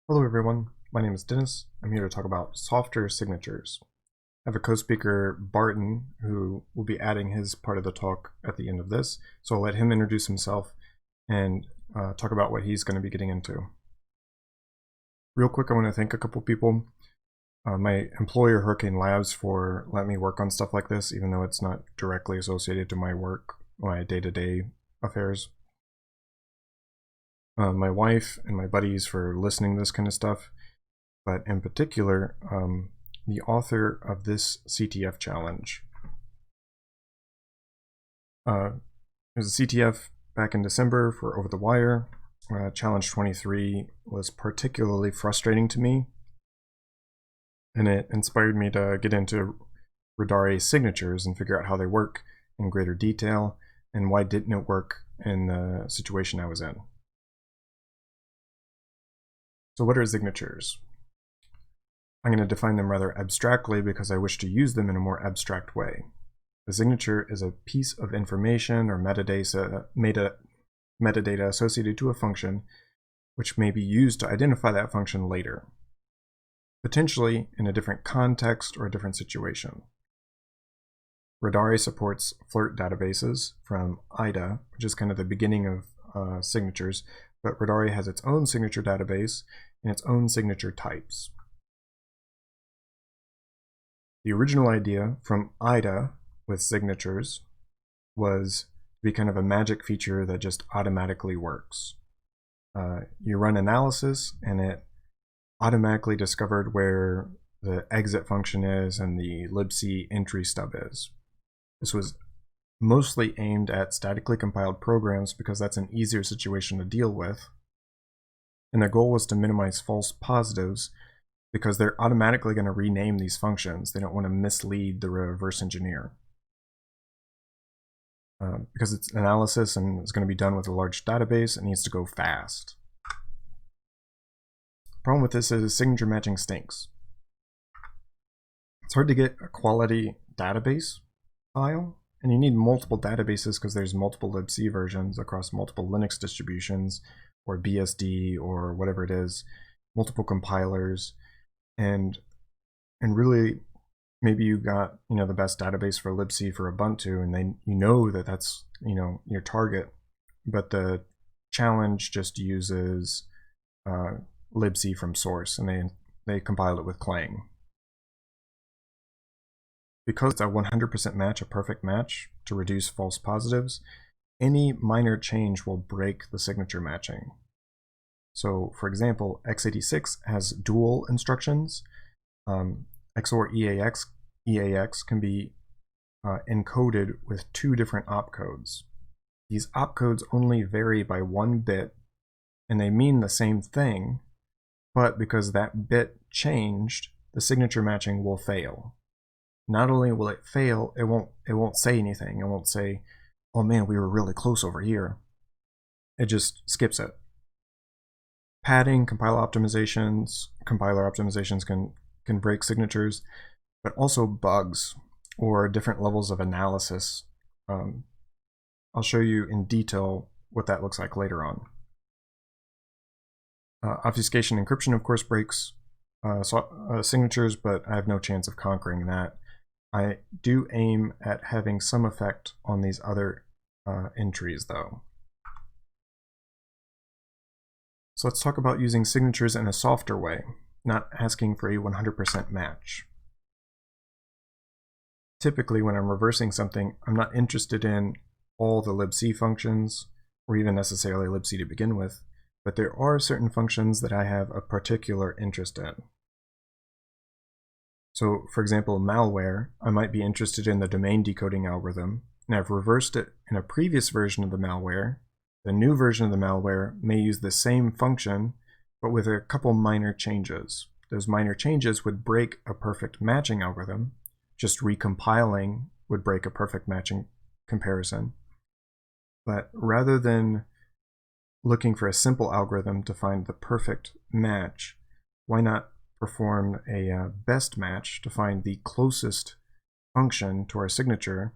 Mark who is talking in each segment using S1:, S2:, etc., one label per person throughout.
S1: Hello everyone, my name is Dennis. I'm here to talk about softer signatures. I have a co-speaker, Barton, who will be adding his part of the talk at the end of this, so I'll let him introduce himself and talk about what he's going to be getting into. Real quick, I want to thank a couple people. My employer, Hurricane Labs, for letting me work on stuff like this, even though it's not directly associated to my work, my day-to-day affairs. My wife and my buddies for listening to this kind of stuff, but in particular, the author of this CTF challenge. There's a CTF back in December for Over the Wire. Challenge 23 was particularly frustrating to me, and it inspired me to get into Radare signatures and figure out how they work in greater detail and why didn't it work in the situation I was in. So what are signatures? I'm going to define them rather abstractly because I wish to use them in a more abstract way. A signature is a piece of information or metadata associated to a function which may be used to identify that function later, potentially in a different context or a different situation. Radare supports FLIRT databases from IDA, which is kind of the beginning of signatures, but Radare has its own signature database and its own signature types. The original idea from IDA with signatures was to be kind of a magic feature that just automatically works. You run analysis and it automatically discovered where the exit function is and the libc entry stub is. This was mostly aimed at statically compiled programs because that's an easier situation to deal with. And their goal was to minimize false positives because they're automatically going to rename these functions. They don't want to mislead the reverse engineer. Because it's analysis and it's going to be done with a large database, it needs to go fast. The problem with this is signature matching stinks. It's hard to get a quality database file, and you need multiple databases because there's multiple libc versions across multiple Linux distributions or BSD or whatever it is, multiple compilers, and really maybe you got the best database for libc for Ubuntu, and then that's your target, but the challenge just uses libc from source, and they compile it with Clang. Because it's a 100% match, a perfect match to reduce false positives, any minor change will break the signature matching. So for example, x86 has dual instructions. XOR EAX can be encoded with two different opcodes. These opcodes only vary by 1 bit, and they mean the same thing, but because that bit changed, the signature matching will fail. Not only will it fail, it won't say anything. It won't say, oh man, we were really close over here. It just skips it. Padding, compiler optimizations can break signatures, but also bugs or different levels of analysis. I'll show you in detail what that looks like later on. Obfuscation encryption, of course, breaks signatures, but I have no chance of conquering that. I do aim at having some effect on these other entries, though. So let's talk about using signatures in a softer way, not asking for a 100% match. Typically, when I'm reversing something, I'm not interested in all the libc functions, or even necessarily libc to begin with, but there are certain functions that I have a particular interest in. So, for example, malware, I might be interested in the domain decoding algorithm, and I've reversed it in a previous version of the malware. The new version of the malware may use the same function, but with a couple minor changes. Those minor changes would break a perfect matching algorithm. Just recompiling would break a perfect matching comparison. But rather than looking for a simple algorithm to find the perfect match, why not perform a best match to find the closest function to our signature,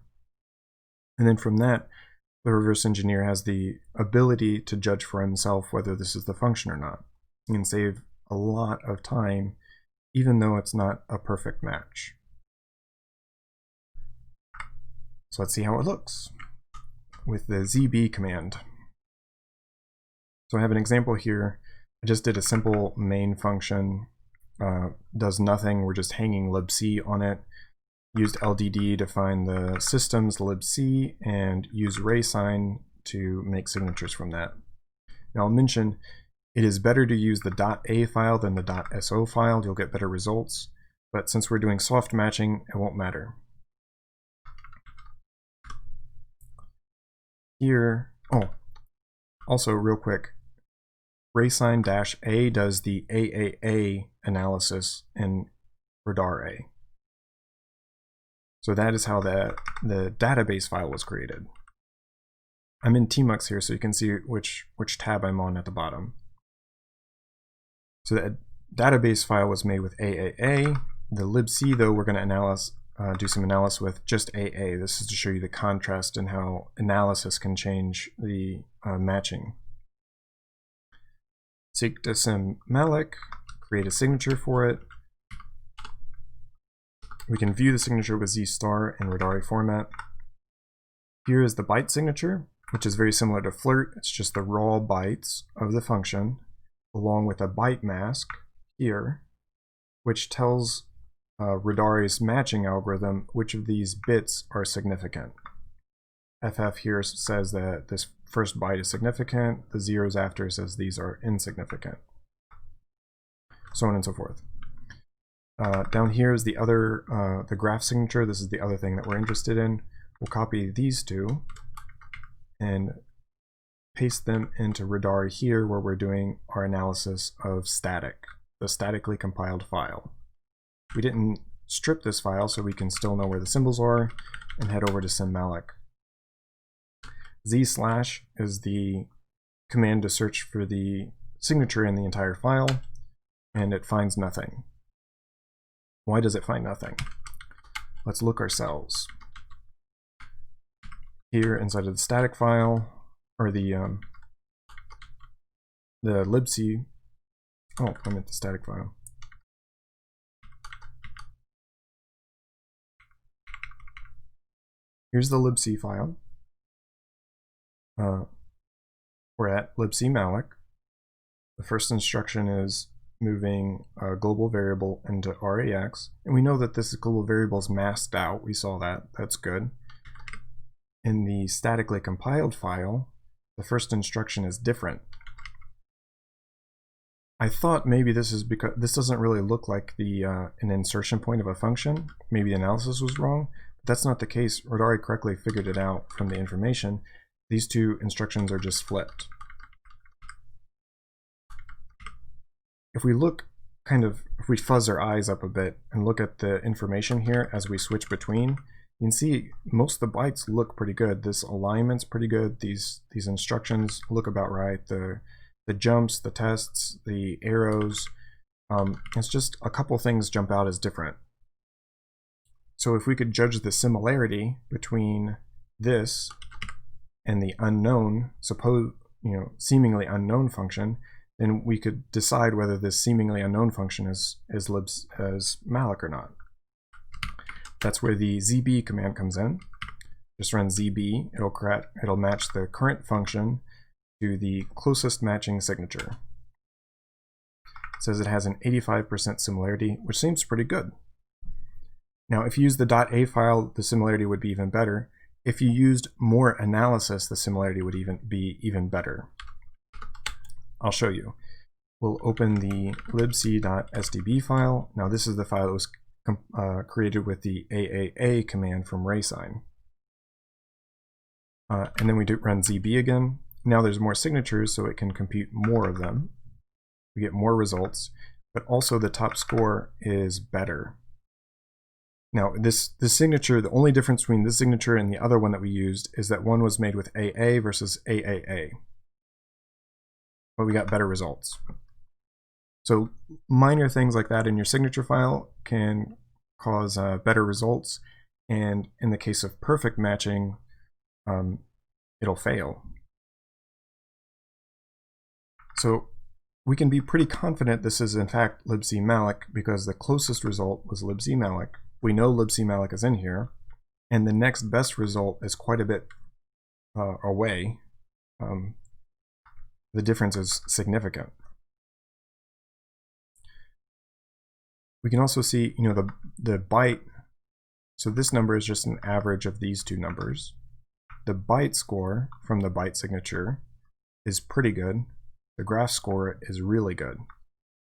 S1: and then from that the reverse engineer has the ability to judge for himself whether this is the function or not. You can save a lot of time, even though it's not a perfect match. So let's see how it looks with the ZB command. So I have an example here. I just did a simple main function, does nothing, we're just hanging libc on it. Used LDD to find the system's libc and use RaySign to make signatures from that. Now I'll mention it is better to use the .a file than the .so file. You'll get better results, but since we're doing soft matching, it won't matter. Here, also real quick, RaySign-A does the AAA analysis in radar A. So that is how the database file was created. I'm in Tmux here, so you can see which tab I'm on at the bottom. So the database file was made with AAA. The libc, though, we're going to do some analysis with just AA. This is to show you the contrast and how analysis can change the matching. Seek to sim malloc, create a signature for it. We can view the signature with Z star in Radari format. Here is the byte signature, which is very similar to flirt. It's just the raw bytes of the function, along with a byte mask here, which tells Radari's matching algorithm which of these bits are significant. FF here says that this first byte is significant, the zeros after says these are insignificant, so on and so forth. Down here is the other, the graph signature. This is the other thing that we're interested in. We'll copy these two and paste them into Radari here, where we're doing our analysis of static, the statically compiled file. We didn't strip this file, so we can still know where the symbols are, and head over to simmalloc. Z/ is the command to search for the signature in the entire file, and it finds nothing. Why does it find nothing? Let's look ourselves. Here inside of the static file, or the libc, oh, I meant the static file. Here's the libc file. We're at libc malloc. The first instruction is moving a global variable into RAX, and we know that this global variable is masked out. We saw that. That's good. In the statically compiled file, the first instruction is different. I thought maybe this is because this doesn't really look like the an insertion point of a function. Maybe the analysis was wrong, but that's not the case. Radari correctly figured it out from the information. These two instructions are just flipped. If we look if we fuzz our eyes up a bit and look at the information here as we switch between, you can see most of the bytes look pretty good. This alignment's pretty good. These instructions look about right. The jumps, the tests, the arrows, it's just a couple things jump out as different. So if we could judge the similarity between this and the unknown, seemingly unknown function, then we could decide whether this seemingly unknown function is malloc or not. That's where the ZB command comes in. Just run ZB. It'll match the current function to the closest matching signature. It says it has an 85% similarity, which seems pretty good. Now, if you use the .a file, the similarity would be even better. If you used more analysis, the similarity would be even better. I'll show you. We'll open the libc.sdb file. Now this is the file that was created with the AAA command from RaySign. And then we run ZB again. Now there's more signatures, so it can compute more of them. We get more results, but also the top score is better. Now this signature, the only difference between this signature and the other one that we used is that one was made with AA versus AAA. But we got better results. So minor things like that in your signature file can cause better results, and in the case of perfect matching, it'll fail. So we can be pretty confident this is in fact libc malloc because the closest result was libc malloc. We know libc malloc is in here, and the next best result is quite a bit away. The difference is significant. We can also see, the byte. So this number is just an average of these two numbers. The byte score from the byte signature is pretty good. The graph score is really good.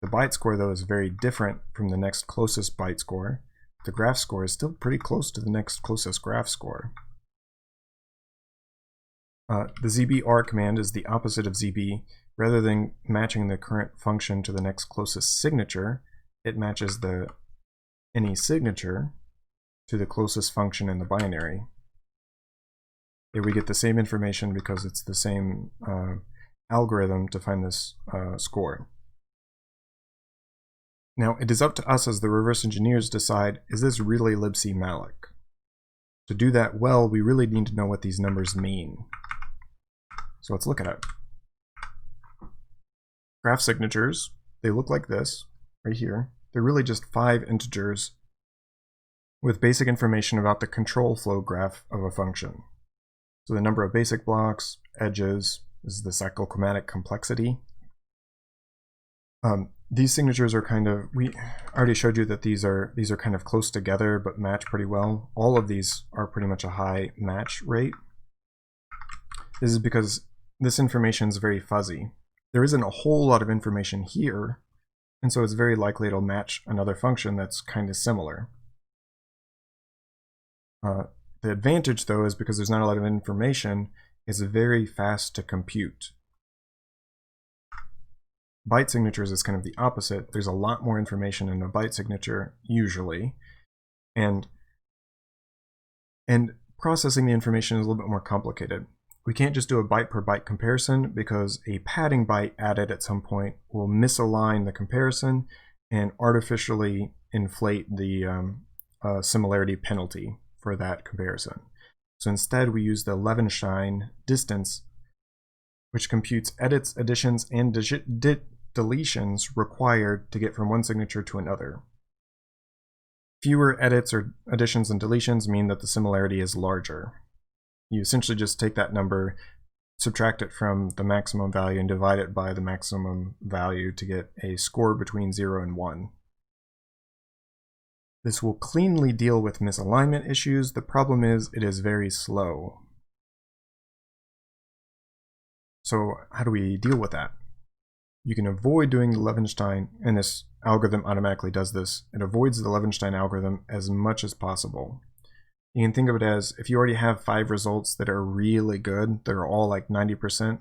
S1: The byte score, though, is very different from the next closest byte score. The graph score is still pretty close to the next closest graph score. The ZBR command is the opposite of ZB. Rather than matching the current function to the next closest signature, it matches any signature to the closest function in the binary. Here we get the same information because it's the same algorithm to find this score. Now, it is up to us as the reverse engineers to decide, is this really libc malloc? To do that well, we really need to know what these numbers mean. So let's look at it. Graph signatures, they look like this right here. They're really just 5 integers with basic information about the control flow graph of a function. So the number of basic blocks, edges, this is the cyclochromatic complexity. These signatures are kind of, I already showed you that these are kind of close together but match pretty well. All of these are pretty much a high match rate. This is because this information is very fuzzy. There isn't a whole lot of information here, and so it's very likely it'll match another function that's kind of similar. The advantage, though, is because there's not a lot of information, it's very fast to compute. Byte signatures is kind of the opposite. There's a lot more information in a byte signature, usually, and processing the information is a little bit more complicated. We can't just do a byte per byte comparison because a padding byte added at some point will misalign the comparison and artificially inflate the similarity penalty for that comparison. So instead we use the Levenshtein distance, which computes edits, additions, and deletions required to get from one signature to another. Fewer edits or additions and deletions mean that the similarity is larger. You essentially just take that number, subtract it from the maximum value, and divide it by the maximum value to get a score between 0 and 1. This will cleanly deal with misalignment issues. The problem is it is very slow. So how do we deal with that? You can avoid doing the Levenshtein, and this algorithm automatically does this. It avoids the Levenshtein algorithm as much as possible. You can think of it as if you already have 5 results that are really good, they're all like 90%,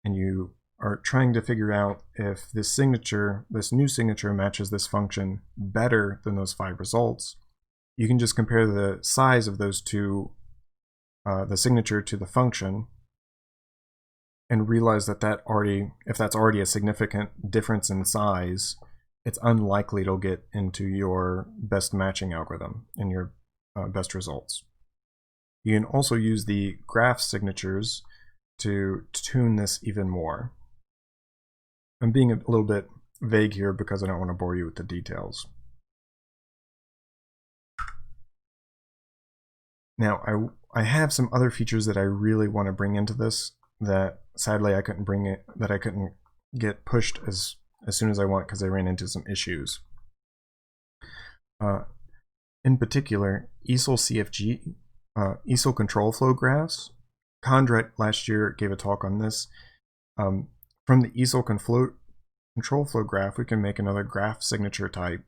S1: and you are trying to figure out if this new signature matches this function better than those 5 results, you can just compare the size of those two, the signature to the function, and realize that if that's already a significant difference in size, it's unlikely it'll get into your best matching algorithm and your best results. You can also use the graph signatures to tune this even more. I'm being a little bit vague here because I don't want to bore you with the details. Now, I have some other features that I really want to bring into this that sadly I couldn't get pushed as soon as I want because I ran into some issues. In particular, ESEL CFG, ESEL control flow graphs. Condret last year gave a talk on this. From the ESEL control flow graph, we can make another graph signature type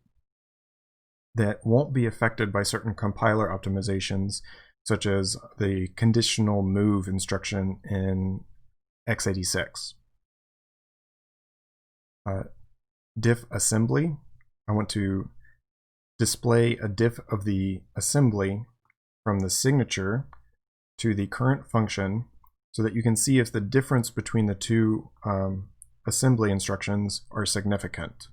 S1: that won't be affected by certain compiler optimizations, such as the conditional move instruction in x86. Diff assembly. I want to display a diff of the assembly from the signature to the current function so that you can see if the difference between the two assembly instructions are significant.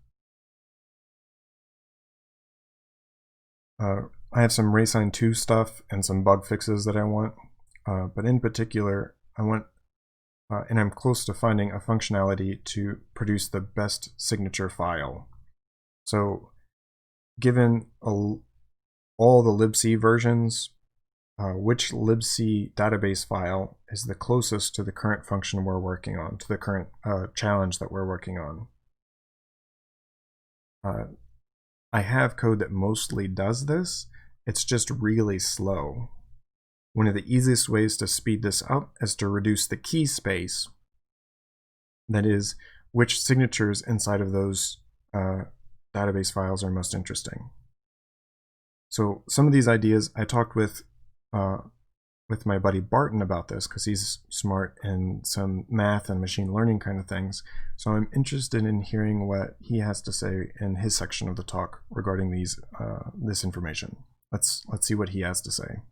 S1: I have some Raysign 2 stuff and some bug fixes that I want, but in particular, I want and I'm close to finding a functionality to produce the best signature file. So given all the libc versions, which libc database file is the closest to the current function we're working on, to the current challenge that we're working on. I have code that mostly does this. It's just really slow. One of the easiest ways to speed this up is to reduce the key space. That is, which signatures inside of those database files are most interesting. So some of these ideas, I talked with my buddy Barton about this because he's smart in some math and machine learning kind of things. So I'm interested in hearing what he has to say in his section of the talk regarding this information. Let's see what he has to say.